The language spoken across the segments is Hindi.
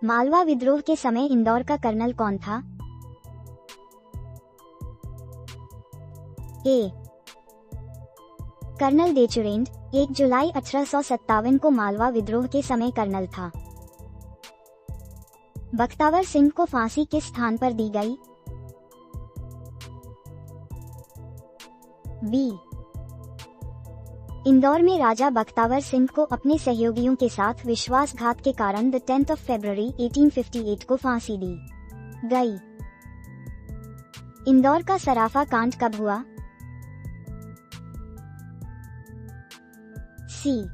मालवा विद्रोह के समय इंदौर का कर्नल कौन था? ए. कर्नल देचुरेंड 1 जुलाई 1857 को मालवा विद्रोह के समय कर्नल था। बख्तावर सिंह को फांसी किस स्थान पर दी गई? बी. इंदौर में राजा बख्तावर सिंह को अपने सहयोगियों के साथ विश्वासघात के कारण 10 फरवरी 1858 को फांसी दी गई। इंदौर का सराफा कांड कब हुआ? सी.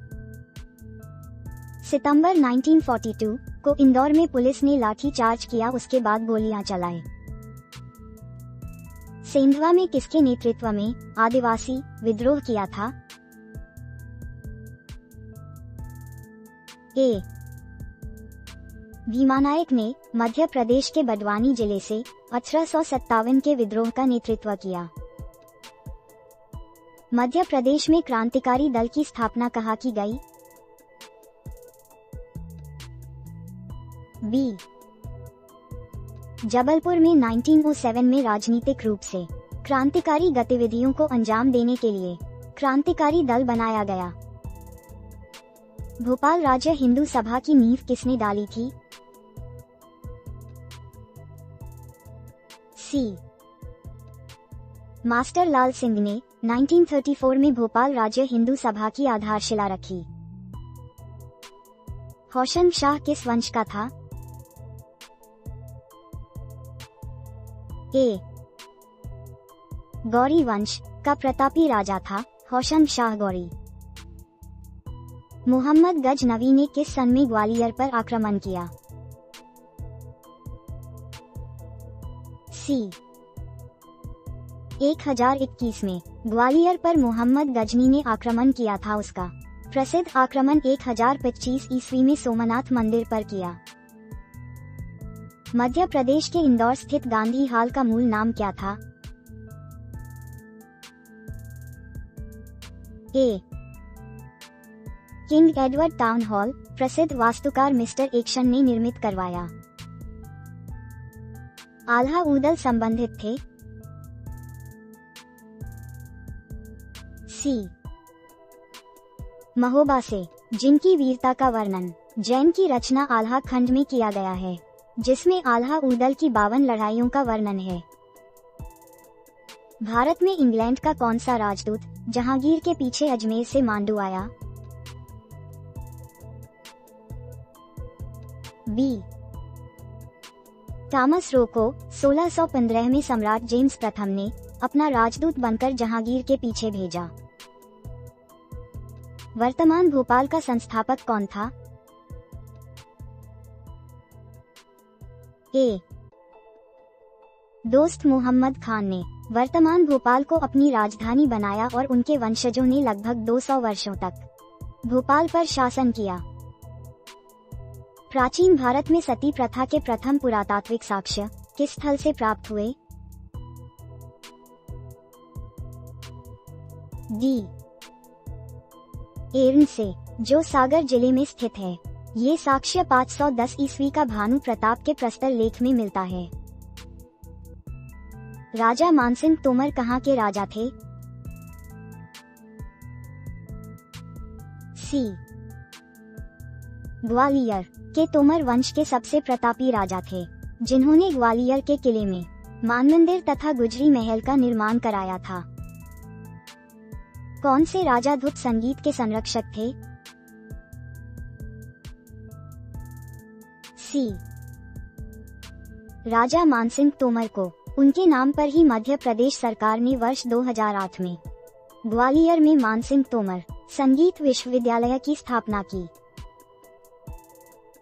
सितंबर 1942 को इंदौर में पुलिस ने लाठीचार्ज किया, उसके बाद गोलियां चलाई। सेंधवा में किसके नेतृत्व में आदिवासी विद्रोह किया था? ए. भीमानायक ने मध्य प्रदेश के बड़वानी जिले से 1857 के विद्रोह का नेतृत्व किया। मध्य प्रदेश में क्रांतिकारी दल की स्थापना कहाँ की गई? बी. जबलपुर में 1907 में राजनीतिक रूप से क्रांतिकारी गतिविधियों को अंजाम देने के लिए क्रांतिकारी दल बनाया गया। भोपाल राज्य हिंदू सभा की नींव किसने डाली थी? सी. मास्टर लाल सिंह ने 1934 में भोपाल राज्य हिंदू सभा की आधारशिला रखी। होशंग शाह किस वंश का था? ए. गौरी वंश का प्रतापी राजा था होशंग शाह गौरी। मोहम्मद गजनवी ने किस सन में ग्वालियर पर आक्रमण किया? सी. 1021 में ग्वालियर पर मोहम्मद गजनी ने आक्रमण किया था। उसका प्रसिद्ध आक्रमण 1025 ईस्वी में सोमनाथ मंदिर पर किया। मध्य प्रदेश के इंदौर स्थित गांधी हाल का मूल नाम क्या था? ए. किंग एडवर्ड टाउन हॉल प्रसिद्ध वास्तुकार मिस्टर एक्शन ने निर्मित करवाया। आल्हा उदल संबंधित थे? सी. महोबा से, जिनकी वीरता का वर्णन जैन की रचना आल्हा खंड में किया गया है, जिसमें आल्हा उदल की 52 लड़ाइयों का वर्णन है। भारत में इंग्लैंड का कौन सा राजदूत जहांगीर के पीछे अजमेर से मांडू आया? बी. थॉमस रो को 1615 में सम्राट जेम्स प्रथम ने अपना राजदूत बनकर जहांगीर के पीछे भेजा। वर्तमान भोपाल का संस्थापक कौन था? ए. दोस्त मोहम्मद खान ने वर्तमान भोपाल को अपनी राजधानी बनाया और उनके वंशजों ने लगभग 200 वर्षों तक भोपाल पर शासन किया। प्राचीन भारत में सती प्रथा के प्रथम पुरातात्विक साक्ष्य किस स्थल से प्राप्त हुए? डी. एर्न से, जो सागर जिले में स्थित है। ये साक्ष्य 510 ईस्वी का भानु प्रताप के प्रस्तर लेख में मिलता है। राजा मानसिंह तोमर कहाँ के राजा थे? सी. ग्वालियर के तोमर वंश के सबसे प्रतापी राजा थे, जिन्होंने ग्वालियर के किले में मानमंदिर तथा गुजरी महल का निर्माण कराया था। कौन से राजा धुत संगीत के संरक्षक थे? सी. राजा मानसिंह तोमर को उनके नाम पर ही मध्य प्रदेश सरकार ने वर्ष 2008 में ग्वालियर में मानसिंह तोमर संगीत विश्वविद्यालय की स्थापना की।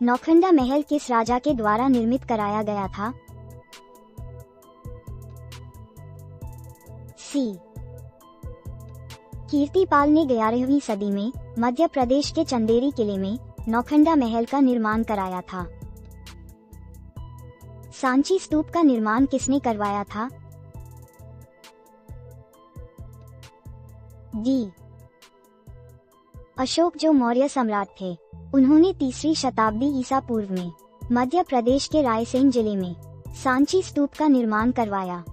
नौखंडा महल किस राजा के द्वारा निर्मित कराया गया था? सी. कीर्तिपाल ने 11वीं सदी में मध्य प्रदेश के चंदेरी किले में नौखंडा महल का निर्माण कराया था। सांची स्तूप का निर्माण किसने करवाया था? डी. अशोक, जो मौर्य सम्राट थे। उन्होंने 3री शताब्दी ईसा पूर्व में मध्य प्रदेश के रायसेन जिले में सांची स्तूप का निर्माण करवाया।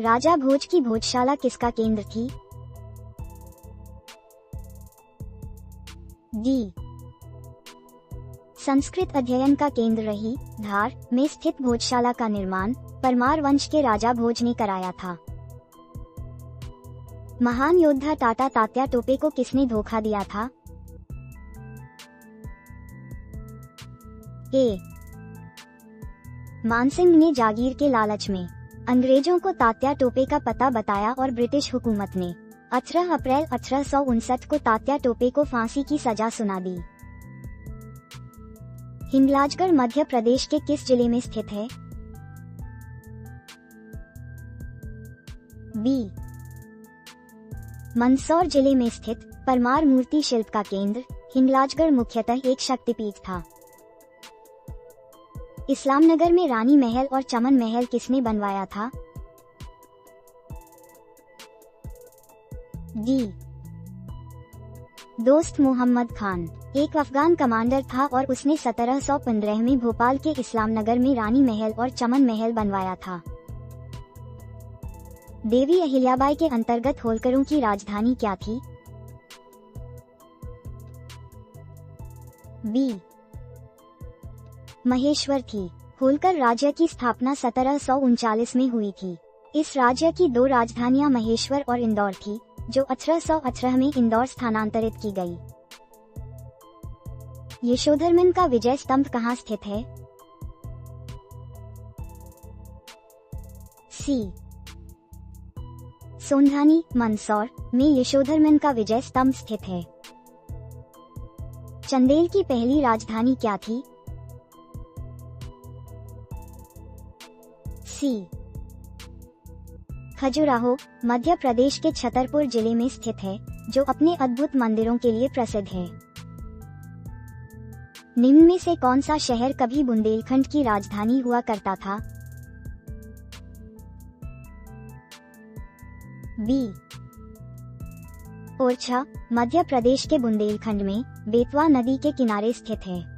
राजा भोज की भोजशाला किसका केंद्र थी? डी। संस्कृत अध्ययन का केंद्र रही धार में स्थित भोजशाला का निर्माण परमार वंश के राजा भोज ने कराया था। महान योद्धा टाटा तात्या टोपे को किसने धोखा दिया था? ए। मानसिंह ने जागीर के लालच में अंग्रेजों को तात्या टोपे का पता बताया और ब्रिटिश हुकूमत ने 18 अप्रैल 1859 को तात्या टोपे को फांसी की सजा सुना दी। हिंगलाजगढ़ मध्य प्रदेश के किस जिले में स्थित है? बी। मंदसौर जिले में स्थित परमार मूर्ति शिल्प का केंद्र हिंगलाजगढ़ मुख्यतः एक शक्तिपीठ था। इस्लामनगर में रानी महल और चमन महल किसने बनवाया था? डी। दोस्त मोहम्मद खान एक अफगान कमांडर था और उसने 1715 में भोपाल के इस्लामनगर में रानी महल और चमन महल बनवाया था। देवी अहिल्याबाई के अंतर्गत होलकरों की राजधानी क्या थी? बी। महेश्वर थी। होलकर राज्य की स्थापना 1739 में हुई थी। इस राज्य की दो राजधानियां महेश्वर और इंदौर थी, जो 1818 में इंदौर स्थानांतरित की गई। यशोधर्मन का विजय स्तंभ कहाँ स्थित है? सी। सोंधानी मंदसौर में यशोधर्मन का विजय स्तंभ स्थित है। चंदेल की पहली राजधानी क्या थी? सी। खजुराहो मध्य प्रदेश के छतरपुर जिले में स्थित है, जो अपने अद्भुत मंदिरों के लिए प्रसिद्ध है। निम्न में से कौन सा शहर कभी बुंदेलखंड की राजधानी हुआ करता था? बी। ओरछा मध्य प्रदेश के बुंदेलखंड में बेतवा नदी के किनारे स्थित है।